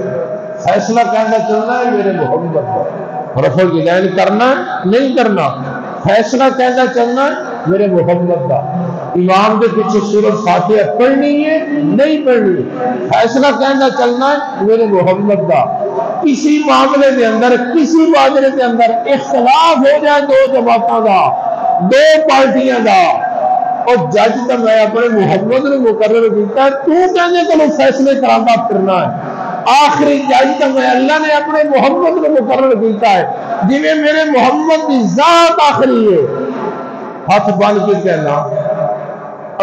فیصلہ کہنا چلنا ہے میرے محمد کا، رفع العین کرنا نہیں کرنا، فیصلہ کہنا چلنا ہے میرے محمد کا۔ امام کے پیچھے سورۃ فاتحہ پڑھنی ہے نہیں پڑھنی، فیصلہ کہنا چلنا ہے میرے محمد کا۔ کسی معاملے کے اندر کسی معاملے کے اندر اختلاف ہو جائے دو جماعتوں کا، دو پارٹیاں کا، اور جج تو میں اپنے محمد نے مقرر کیتا ہے، تو کہنے کو فیصلے کرانا پھرنا ہے۔ آخری جج تو میں اللہ نے اپنے محمد نے مقرر کیتا ہے، جی میرے محمد کی ذات آخری ہے۔ ہاتھ بن کے کہنا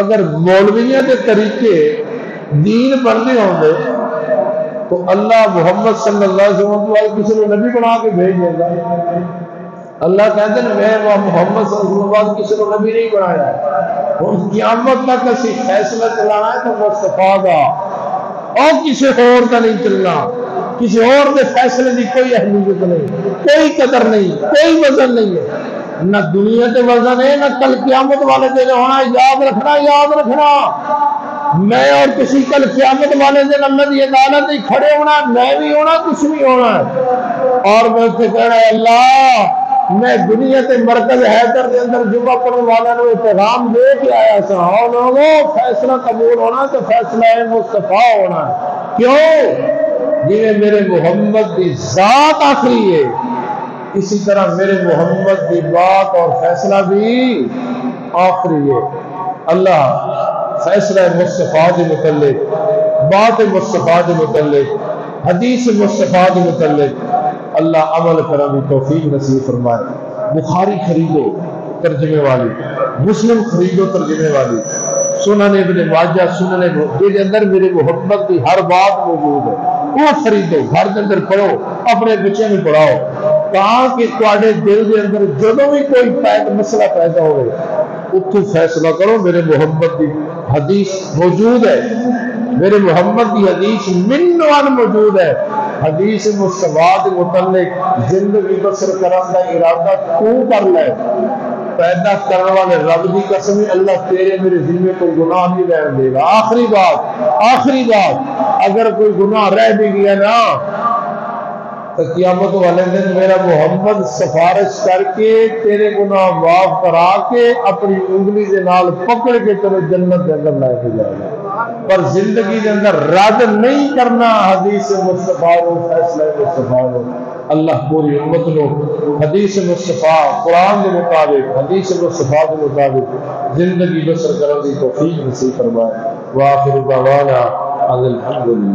اگر مولویوں کے طریقے دین بننے ہوتے تو اللہ محمد صلی اللہ علیہ وسلم کسی نے نبی بنا کے بھیج دے گا۔ اللہ کہتے ہیں میں محمد صلی اللہ علیہ وسلم کسی کو نبی نہیں بنایا ہے، اور قیامت تک کسی فیصلہ چلانا ہے تو مصطفیٰ کا، اور کسی اور کا نہیں چلنا، کسی اور کے فیصلے کی کوئی اہمیت نہیں، کوئی قدر نہیں، کوئی وزن نہیں ہے، نہ دنیا کے وزن ہے نہ کل قیامت والے دن ہونا۔ یاد رکھنا، یاد رکھنا، میں اور کسی کل قیامت والے دن اللہ کی عدالت ہی کھڑے ہونا، میں بھی ہونا، کچھ بھی ہونا ہے۔ اور میں اسے کہنا ہے اللہ میں دنیا کے مرکز حیدر کے اندر جمعہ پڑھنے والوں نے پیغام دے کے آیا سا، اور لوگوں فیصلہ قبول ہونا تو فیصلہ ہے مصطفیٰ ہونا ہے۔ کیوں؟ جی میرے محمد کی ذات آخری ہے، اسی طرح میرے محمد کی بات اور فیصلہ بھی آخری ہے۔ اللہ فیصلہ مصطفیٰ کے متعلق، بات مصطفیٰ کے متعلق، حدیث مصطفیٰ کے متعلق اللہ عمل کرنے کی توفیق نصیب فرمائے۔ بخاری خریدو ترجمے والی، مسلم خریدو ترجمے والی، سنن ابن ماجہ، سنن کے اندر میرے محمد کی ہر بات موجود ہے، وہ خریدو، گھر کے اندر پڑھو، اپنے بچے میں پڑھاؤ، تاکہ تواڈے دل کے اندر جدوں بھی کوئی مسئلہ پیدا ہوئے اتو فیصلہ کرو میرے محمد کی حدیث موجود ہے، میرے محمد کی حدیث منوان موجود ہے۔ حدیث مصطفیٰ کے متعلق زندگی بسر کرنے کا ارادہ تو کر لے، پیدا کرنے والے رب کی قسم ہے اللہ تیرے میرے دل میں کوئی گناہ نہیں رہنے دے گا۔ آخری بات اگر کوئی گناہ رہ بھی گیا نا تو قیامت والے دن میرا محمد سفارش کر کے تیرے گناہ معاف کرا کے اپنی انگلی کے نال پکڑ کے تیرے جنت کے اندر لے کے جائے گا، پر زندگی کے اندر رد نہیں کرنا حدیث مصطفیٰ و فیصلہ مصطفیٰ و اللہ پوری امت نو حدیث مصطفیٰ قرآن کے مطابق حدیث مصطفیٰ کے مطابق زندگی بسر کرنے کی توفیق نصیب فرمائے۔ وآخر دعوانا ان الحمد للہ۔